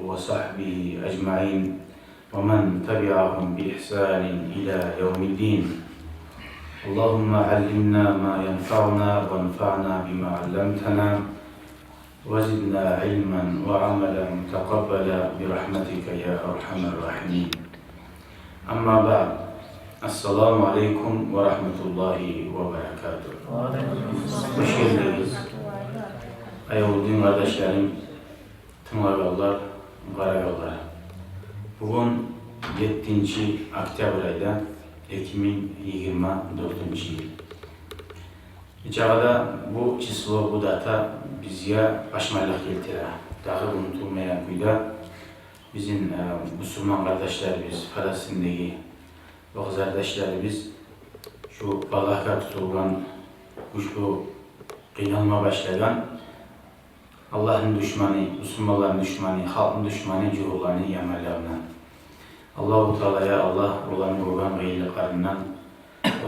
وصحبه أجمعين ومن تبعهم بإحسان إلى يوم الدين. اللهم علمنا ما ينفعنا وانفعنا بما علمتنا وزدنا علما وعملا متقبلا برحمتك يا أرحم الراحمين. أما بعد. Esselamu Aleyküm ve Rahmetullahi ve Berekatuhu. Hoş geldiniz. Ayavudin kardeşlerim, tımlarlar, karayollar. Bugün 7. Oktyabr ayda 2024 yıl. Çağda bu çislo, bu data bizge başmaylık keltire. Dağı unutulmayan kuyda bizim Müslüman kardeşlerimiz, Filistin'deki o kardeşlerimiz şu balaka tutulgan, şu kıynalma başlayan Allah'ın düşmanı, Müslümanların düşmanı, halkın düşmanı, cühullarını yamarlarına. Allah-u Teala'ya Allah olanı kurban gayırlıklarından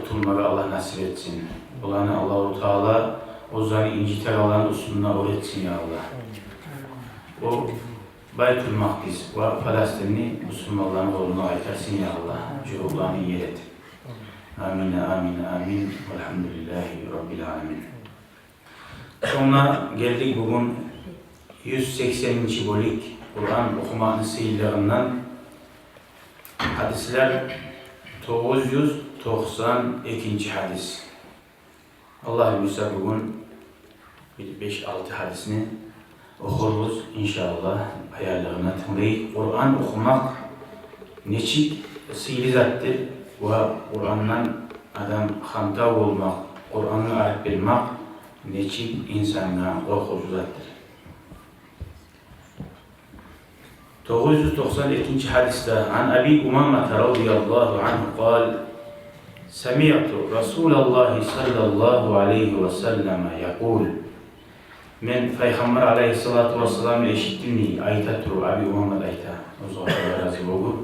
oturmaları Allah nasip etsin. Olanı Allah-u Teala o inciter olan usuluna öğretsin ya Allah. O Baytul Makdis ve Filistin'i Müslümanların koluna aytarsın ya Allah. Cühullarını yer et. Amin, amin, amin. Velhamdülillahi Rabbil alemin. Sonra geldik bugün 180. bölük Kur'an okuma nasihlerinden hadisler 992. hadis. Allah bilirse bugün 5-6 hadisini okuruz inşallah ayarlarına tınlayıp. Kur'an okumak neçik sihirli zattır ve Kur'an'dan adam hamtav olmak, Kur'an'ı arif bilmek neçik insanına korkucu zattır. 992. hadiste An Abi Umamata radıyallahu anhu kal Semi'tu Resulallah sallallahu aleyhi ve sellem yakul Men Peygamber aleyhissalatu vesselam eşittim ayettir Abi Umamata ayeta o zaman razı olur.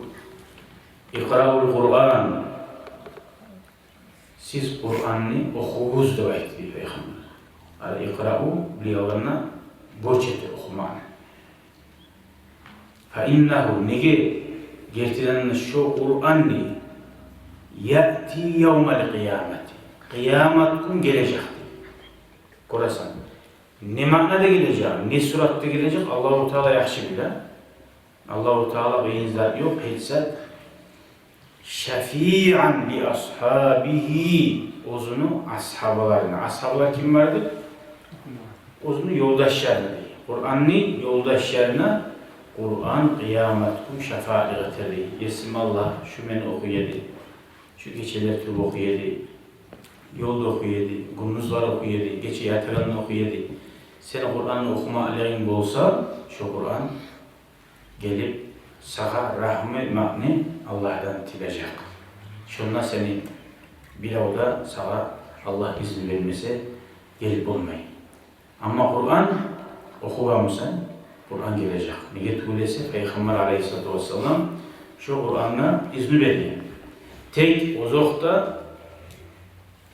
İkra'ul Kur'an siz Kur'an'ı okuyunuz da ayet bir Peygamber. Ala ikra'u biliyorlarına borç etti okumanı. فَاِنَّهُ nege gerçekten şu Kur'an'ı ya'ti yevmel kıyameti. Kıyamet gün gelecektir. Korasan. Ne manada gelecek, ne suratta gelecek Allah-u Teala yaxşı bilir. Allah-u Teala beyinizler yok etse şefi'an li ashabihi ozunu ashabalarına. Ashablar kim vardır? Ozunu yoldaşlarına değil. Kur'an'ın yoldaşlarına Kur'an kıyamet gün şefaat getirir. Yesim Allah şu beni okuydu. Şu geceler türlü okuydu. Yolda okuydu. Gündüzler okuydu. Gece yatıranını okuydu. Sen Kur'an'ı okuma aleyhin olsa şu Kur'an gelip sana rahmet makni Allah'tan tilecek. Şundan seni bir avda sana Allah izin vermese gelip olmayın. Ama Kur'an okuyamazsan Kur'an gelecek. Niye tuğlesi Peygamber aleyhissalatu vesselam şu Kur'an'a izni veriyor. Tek uzakta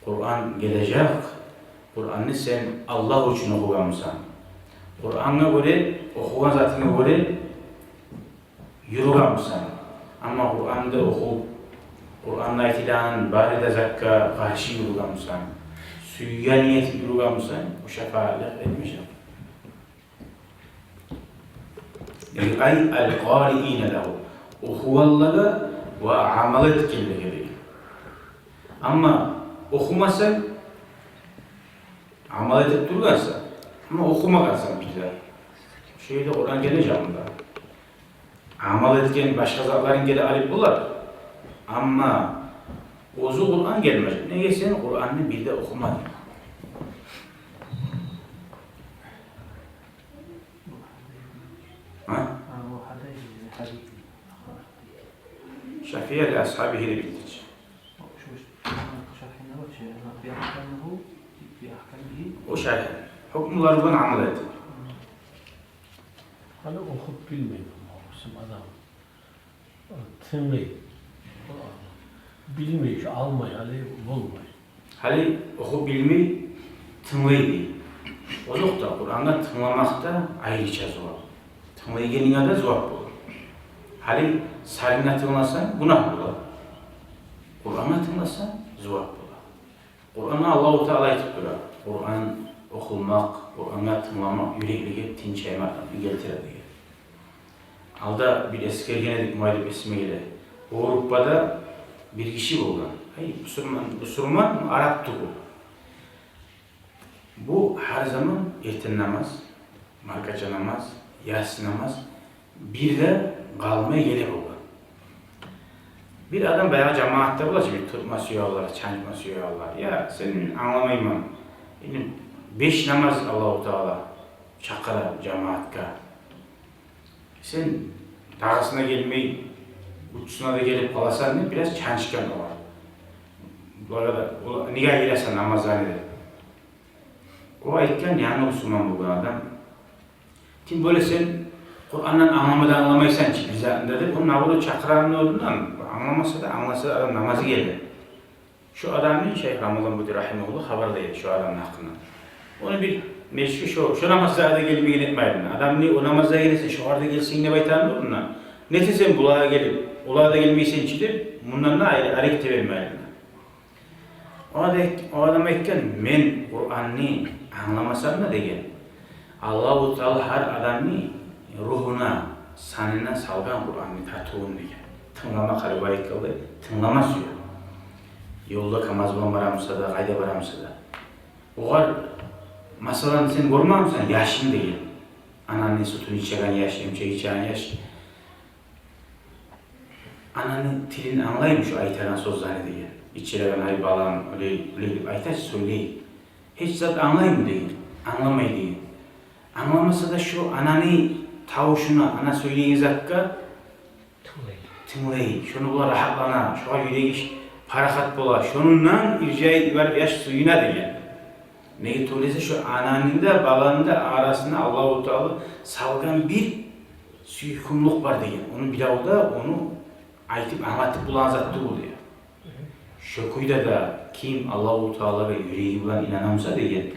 Kur'an gelecek. Kur'an'ı sen Allah için okuyamazsan. Kur'an'a göre, okuyan zatına göre yürüyemezsin. Ama Kur'an'da okuyup, Kur'an'la itilanın bari de zakka karşı yürüyemezsin. Suya niyeti yürüyemezsin, o şefaatlik etmişim. Yani ay el-qari'ine lehu. Okuyanlara ve amalet kirli. Ama okumazsan, amalet edip durursa, ama okumakarsan bir de. Şeyde Kur'an geleceğim da. Amal etken başka zatların geri alıp bular. Ama ozu Kur'an gelmez. Ne sen Kur'an'ı bir de okumadın. Ha? Şafiye li ashabihi li bildiç. O şerh. Hükümlerden amel et. Hani okup bilmeyin ama adam tınlayın, bilmeyin, almayın, hani bulmayın. Hani okup bilmeyi tınlayın. O da Kur'an'da tınlamakta ayrıca zor. Tınlaygenine de cevap bulur. Hali sarına tınlasan günah bulur. Kur'an'a tınlasan cevap bulur. Kur'an'a Allah-u Teala aytıp durar. Kur'an okulmak, Kur'an'a tınlamak, yürekliğe tinçeymek geltiredi. Alda bir eskergene dik muhalif ismiyle. Avrupa'da bir kişi buldu. Hayır, Müslüman Arap tuğu. Bu her zaman erten namaz, markaça namaz, yatsı namaz, bir de kalmaya gelip oldu. Bir adam bayağı cemaatte bulaşıyor, bir tutma suyarlar, çankma suyarlar. Ya senin anlamayman, benim 5 namaz Allah-u Teala çakara cemaatka. Sen dağısına gelmeyi, uçsuna da gelip kalasan ne biraz çançkan var. Bu arada niye girersen namazhanede. O ayetken yani Müslüman bu adam. Tim böyle sen Kur'an'dan anlamadan anlamaysan ki bize dedi. Onun avlu çakranın olduğundan anlamasa da anlasa da adam namazı geldi. Şu adamın Şeyh Ramazan Budi Rahimullah haberdeydi şu adamın hakkında. Onu bir meşhur şu namazda gelip etmeyin. Adam ne o namazda gelirse şu arada gelsin ne baytan olduğundan. Netisen bulağa gelip ulağa da gelmeysen çidip bundan da hareket vermeyin. O adam etken men Kur'an'ı anlamasam da değil. Allah-u Teala her adamı ruhuna, sanına salgan Kur'an'ı tatuğun diye. Tınlama kalbayı kaldı, tınlama suyu. Yolda kamazban varamsa da, kayda varamsa da. Oğar, masalan sen görmemsen yaşın değil. Ananın sütünü içeren yaş, emçe içeren yaş. Ananın tilini anlaymış o aytaran sözlerini diye. İçeren ay balam, öyle aytaç söyleyin. Hiç zat anlayayım değil, anlamayı değil. Anlamasa da şu ananı tavuşuna, ana söyleyiniz hakka tınlayın. Şunu bula rahatlana, şuna yüreği parahat bula, şununla ircayı var yaş suyuna diye. Neyi söylese şu ananın da balanın da arasında Allah-u Teala salgan bir suyukumluk var diye. Onu bile o da onu aytıp anlatıp bulan zattı oluyor. Şokuyda da kim Allah-u Teala ve yüreği bulan inanamsa diye.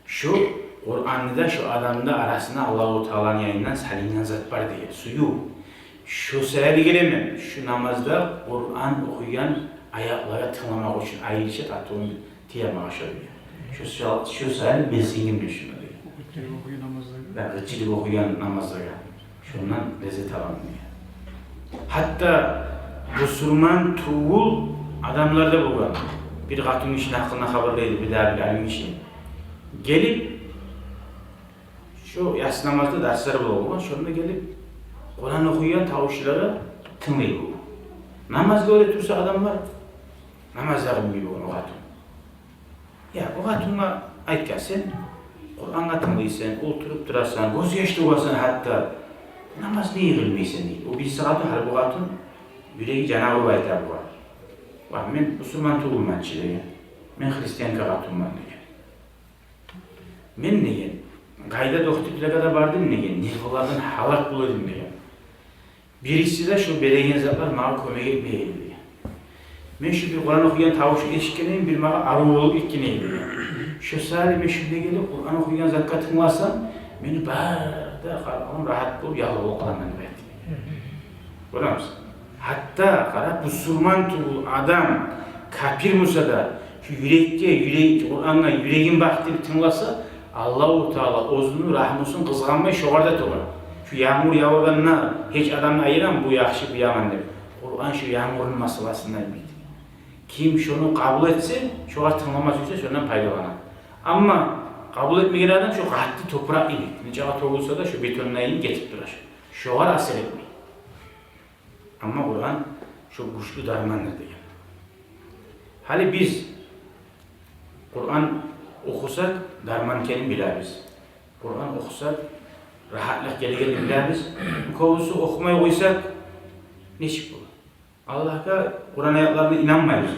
Şu Kur'an'da şu adamda arasında Allah-u Teala'nın yayından salinen zat var diye. Suyu. Şu sebebi gelemem. Şu namazda Kur'an okuyan ayaklara tınlamak için ayrıca tatlıını tiyama aşağı diye. Şu sebebi bilsingim düşünüyor diye. Gıççılık okuyan namazları. Ve gıççılık okuyan namazlara. Şundan lezzet alalım diye. Hatta Müslüman tuğul adamlarda bu var. Bir katın işin hakkında haberleydi bir daha bir alim işin. Gelip şu yatsı namazda dersleri bulunma, şurada gelip Kur'an okuyan tavuşları tınlayı bu. Namazda öğretirse adam var, namaz yarım gibi o katın. Ya o katınla aytken sen, Kur'an'a tınlıysan, oturup durarsan, göz yaşlı olasın hatta, namaz niye kılmaysan değil. O bir saatı her bu katın, yüreği Cenab-ı Baytar var. Bak ben Müslüman tuğulman çileyen, ben Hristiyan katınman diye. Men negen, gayda doktorlara kadar bardım negen, nirvalardan halak buladım negen. Birisi de şu belegen zatlar bana kömek etmeye diye. Men şu bir Kur'an okuyan tavuşu eşkeneyin bir bana arıvolup etkineyim diye. Şu sari ben şurada gelip Kur'an okuyan zakka tınlasam, beni barda karalım rahat bulup yağlı okulan ben diye. Görüyor musun? Hatta kara Müslüman tuğul adam, kafir Musa da şu yürekte, Kur'an'a yüreğin baktığını tınlasa, Allah-u Teala ozunu, rahmusun kızganmayı şoğarda tuğar. Şu yağmur yağırlarına hiç adamla ayıran bu yakşı bu yaman der. Kur'an şu yağmurun masalasından bildi. Kim şunu kabul etse, şoğar tınlamaz yoksa şundan paydalanar. Ama kabul etmeyen adam şu katlı toprak ilik. Necavat olursa da şu betonlayını getirip durar. Şoğar asıl etmeyin. Ama Kur'an şu güçlü darmandır diyor. Hali biz Kur'an okusak darmanken biliriz. Kur'an okusak rahatlık geleni biliriz. Kovusu okumaya koysak neşik bu? Allah'a Kur'an ayetlerine inanmayız.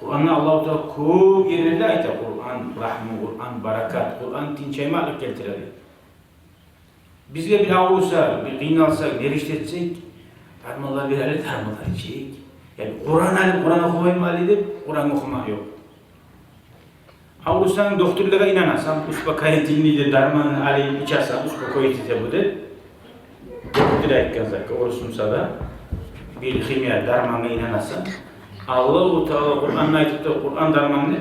Kur'an'da Allah-u Teala çok yerlerde ayet. Kur'an rahmu, Kur'an barakat, Kur'an tinçeymaklık getirir. Bizge bir avursa, bir kıynalsak, neriştetsek darmalar verirler, darmalar içecek. Yani Kur'an alıp Kur'an okumayı alıp Kur'an okumak yok. Avrusan doktorlara inanasam, uspa kayıtını de darmanın alayım içersem, uspa koyutu tebude. doktor aytkansak, orusumsa da bir kimya darmanga inanasan, Allah-u Teala Kur'an'ın aytıp da Kur'an darmanını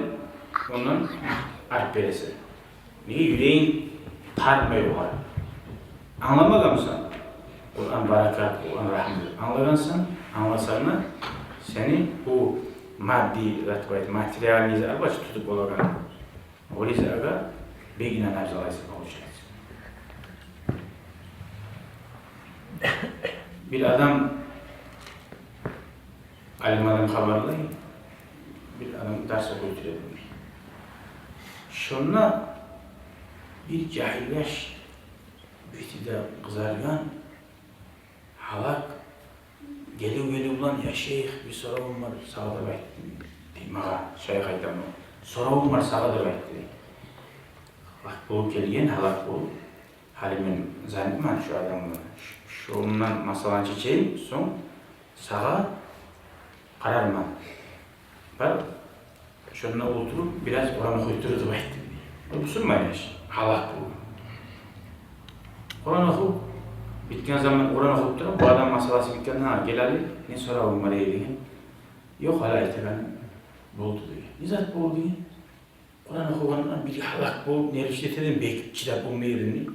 ondan arp beresi. Niye yüreğin tartmıyor var. Anlamagamsan, Kur'an barakat, Kur'an rahmet. Anlagansan, anlasana seni bu maddi, materyalize albaç tutup olagan. O lizaga beginan arzalaysa kavuşacağız. Bir adam alim adam haberlayın, bir adam derse götürelim. Şunla bir cahilleş bütide kızargan halak geliyor ulan ya şeyh bir sorun var sağda bekliyor. Mağa şeyh aytam o. Sorun var sağda bekliyor. Bak bu gelgen halak bu. Halimin zannetmem şu adamı. Şundan masalan çiçeğim son sağa kararman. Ben şununla oturup biraz oranı koyturdu bekliyor. Bu sunmayış. Halak bu. Kur'an oku, bitken zaman Kur'an okup duran, bu adam masalası bitken, ha gelali, ne soralım var diye. Yok hala itebenim, buldu diye. Nizat buldu diye. Kur'an okuyanlar bir halak bulup, ne işletelim, belki kitap bulmayabilir.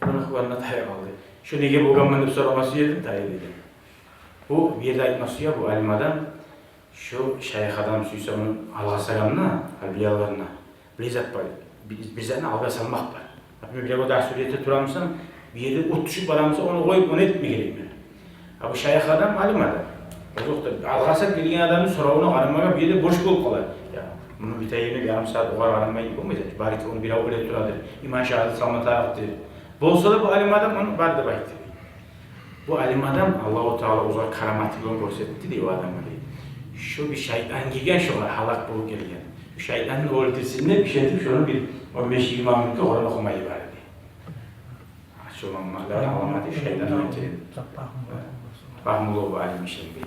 Kur'an okuyanlar tayyip aldı. Şu nege bulganmanı soraması yedim, tayyip dedim. Bu bir de nasıl ya bu alim adam, şu şeyh adam suysa onu alga salamına, halbiyalarına, bilizat var, bizlerine alga salmak var. Bir o da suriyete turamsam, bir yerde ot düşüp varamsa onu koyup onu etme gerek mi? Bu şeyh adam alim adam. O yoktur. Algasak bilgin adamın sorağını aramaga bir yerde boş bulup kalır. Ya bunu bir tayyibine bir yarım saat o kadar aramayı olmayacak. Bari onu bir öyle turadır. İman şahidi salma taraftir. Bolsa da bu alim adam onu var da baktı. Bu alim adam Allah-u Teala uzak karamatını görsetti diye o adamı diye. Şu bir şeytan girgen şu kadar halak bulup gelgen. Şu şeytanın öğretisinde bir şeydir şunu bir 15-20 minutda oradan okumayı var diye. Şu olanlarla alamadı şeytan öğretini. Bahmulu bu alim işin bir.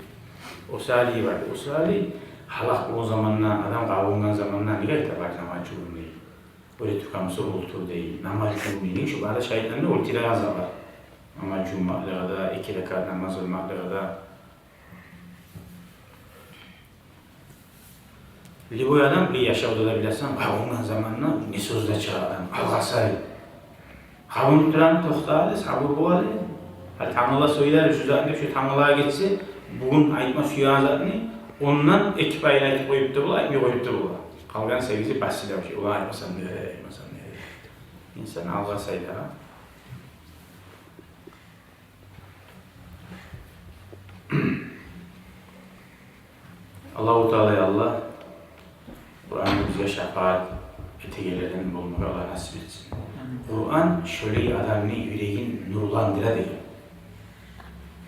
O Salih vardı. O Salih halak o zamanla adam kavungan zamanla ne kadar var namaz cümleyi. Öyle tukamsı oltur değil. Namaz cümleyi şu kadar şeytanın ortaya yazarlar. Namaz cümlelerinde, 2 rekat namaz olmaklarında. Bu adam bir yaşavda da biləsən, qavungan zamanla ne sözlə çıqar adam, alğasay. Qavun tuturan toxtadı, sabır boğadı. Tanrıla söyler, yüzlerinde şu tanrılığa geçse, bugün aytma suyu azadını, ondan ekip ayına aytıp koyup da bula, aytmaya koyup da bula. Qalgan sevgisi basıyla bir şey, ulan aytmasam nereye, aytmasam nereye. İnsan alğasaydı ha. Allah-u Teala'ya Allah, Kur'an'ı bize şefaat etegelerini bulmak Allah nasip etsin. Kur'an şöyle adamını yüreğin nurlandıra değil.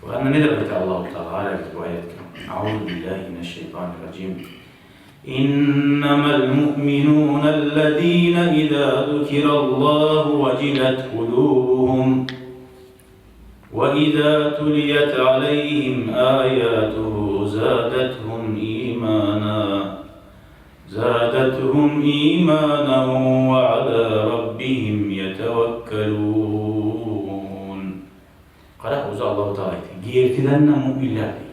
Kur'an'da ne demek Allah-u Teala? Hala bu ayette. Euzubillahimineşşeytanirracim. İnnemel mu'minûnellezîne izâ zukirallâhu vecilet kulûbuhum ve izâ tuliyet aleyhim âyâtuhu zâdethum îmâna زادتهم إيمانا وعلى ربهم يتوكلون. Qara uza Allah-u Teala giyirtilerine müminler değil.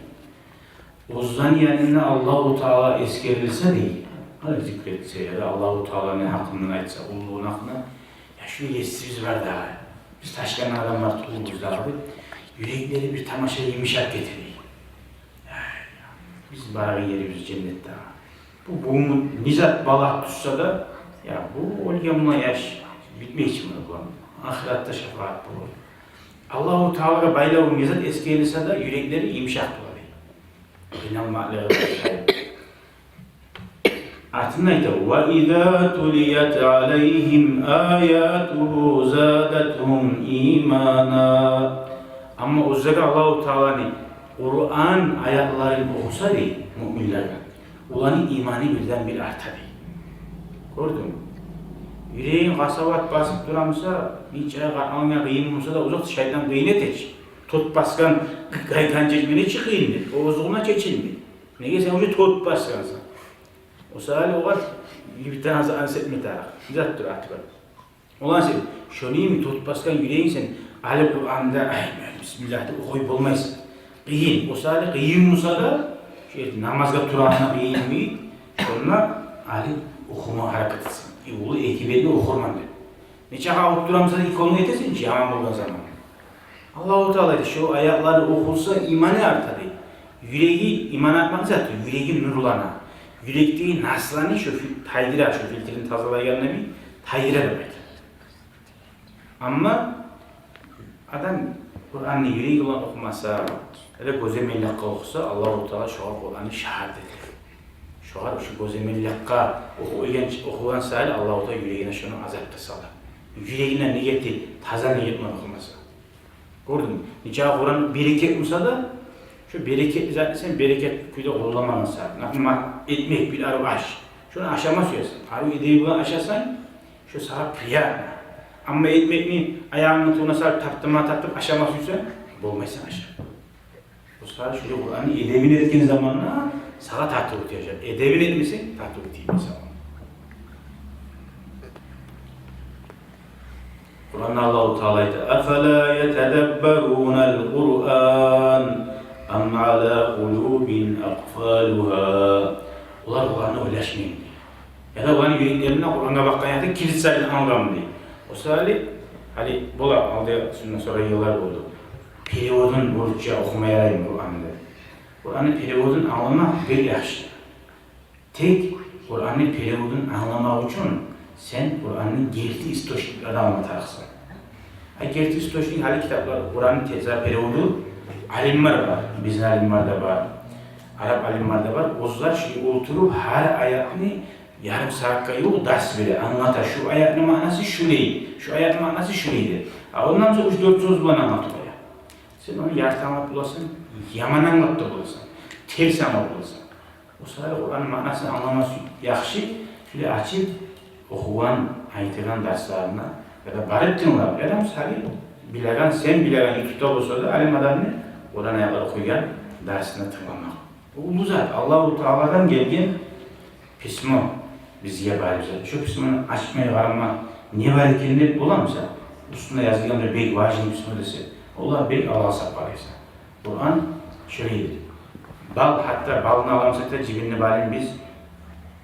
Ozdan yerine Allah-u Teala eskerilse değil. Hadi zikretse ya da Allah-u Teala'nın hakkından aytsa, ulluğun hakkına. Ya şu yesiz var da, biz taşlayan adamlar tuğumuzda abi. Yürekleri bir tamaşa yumuşak getiriyor. Biz bari yerimiz cennette. Bu nizat balak tutsa da ya bu olgamla yaş bitmek için bunu kullanıyor. Ahiratta şefaat bulur. Allah-u Teala'ya baylağı nizat eskiyelise de yürekleri yumuşak bulur. İnanmakla artık neydi? وَاِذَا تُلِيَتْ عَلَيْهِمْ آيَاتُهُ زَادَتْهُمْ اِيمَانًا. Ama o zaman Allah-u Teala'nın Kur'an ayaklarını okusa değil müminlerden. Olanın imanı birden bir artar. Gördün mü? Yüreğin kasavat basıp duramsa, bir çaya kalmaya kıyım olsa da uzak şeytan kıymet et. Tot baskan kaytan çekmeni çıkıyındır. O ozuğuna çekilmir. Neye sen onu tot baskansa. O sahali o var, bir tane anset mi taraf. Zattır artık. Olan sen, şunu mi tot baskan yüreğin sen, Ali Kur'an'da Bismillah de okuyup olmayız. Kıyın. O sadece kıyın musa da namazga turanına kıyın mi? Sonra Ali okuma hareket etsin. Ulu ekibeli okurman dedi. Neçe havut duramsa da ilk onu yetesin ki yaman bulgan zaman. Allah-u Teala şu ayakları okursa imanı artar. Yüreği iman atmak zaten yüreği nurlana. Yürekteyi naslanı şu taydıra, şu filtrenin tazalayanına bir taydıra demek. Ama adam Kur'an'ı yüreği olan okumasa, öyle gözemellakka okusa Allah-u Teala şu Kur'an'ı şahit eder. Şu gözemellakka okuyan sayılı Allah-u Teala yüreğine şunu azapta salar. Yüreğine niyeti, taza niyetle okumasa. Gördün mü? Niçin Kur'an bereket olsa da şu bereketli zaten sen bereket kuyda kullanmanı sağlar. Nakma etmek bir arı aş. Şunu aşamazsın. Arı edeyi bulan aşarsan şu sağa priya. Ama etmekni ayağının tuğuna sarıp taktım aşamazsın. Bolmaysan aşar. Bu sağa şöyle Kur'an'ı edebini etkin zamanla sağa taktı utayacak. Edebini etmesin taktı utayacak zaman. Kur'an'da Allah-u Teala'ydı. اَفَلَا يَتَدَبَّرُونَ الْقُرْآنِ اَمْ عَلَى قُلُوبٍ اَقْفَالُهَا. Onlar Kur'an'ı öleşmeyin diye. Ya da Kur'an'ı yüreklerine Kur'an'a bakkan yerde kilitselin anlamı diye. O sırayla hani bola aldı sonra yıllar oldu. Periyodun borçça okumaya yarayım Kur'an'da. Kur'an'ın periyodun anlamak bir yaşlı. Tek Kur'an'ın periyodun anlamak için sen Kur'an'ın gerti istoşnik adamına tarıksın. Gerti istoşnik hali kitaplar Kur'an'ın tezah periyodu alimler var, bizim alimler de var, Arap alimler de var. Onlar oturup her ayetini yarım saatte yok ders bile anlatır. Şu ayetin manası şurayı, şu ayetin manası şuraydı. Ondan sonra 3-4 söz bana anlatıyor. Sen onu yarısı anlat bulasın, yaman anlat da bulasın, ters anlat bulasın. O sırada Kur'an'ın manasını anlaması yaxşı, şöyle açıp okuyan, ayetilen derslerine ya da barettin olarak adam sadece bileğen, sen bileğen YouTube'da olsa da alim adamını oradan ayaklar okuyan dersine tırmanmak. Bu zat Allah-u Teala'dan gelgen pismo bizge bari güzel. Şu pismonu açmaya varma ne var kendine bulamsa üstünde yazılan bir bek vacin pismo dese Allah bek Allah'a saparıysa. Kur'an şöyleydi. Bal hatta balını alamsak da cibinli balin biz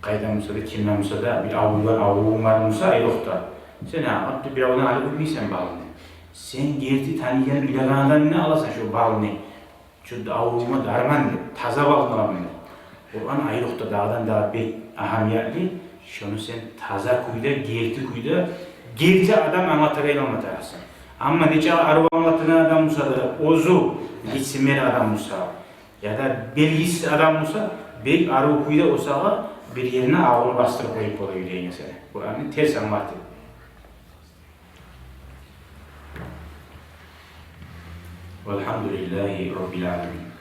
kaydamızda da kimlamızda da bir avluğun varmışsa yok da sen hatta bir avluğunu alıp bilmiysen balını. Sen gerti tanıyan bileğandan ne alasan şu balını şu avluğuma darman taza balını alamın. Kur'an ayrıkta dağdan daha bir ahamiyetli. Şunu sen taza kuyda, gerti kuyda, gerti adam anlatırayla anlatarsın. Ama nece araba anlatılan adam olsa da ozu, geçsimleri adam olsa ya da belgisiz adam olsa belki araba kuyda olsa bir yerine ağını bastırıp koyup oluyor diye mesela. Kur'an'ın ters anlatı. Velhamdülillahi Rabbil Alemin.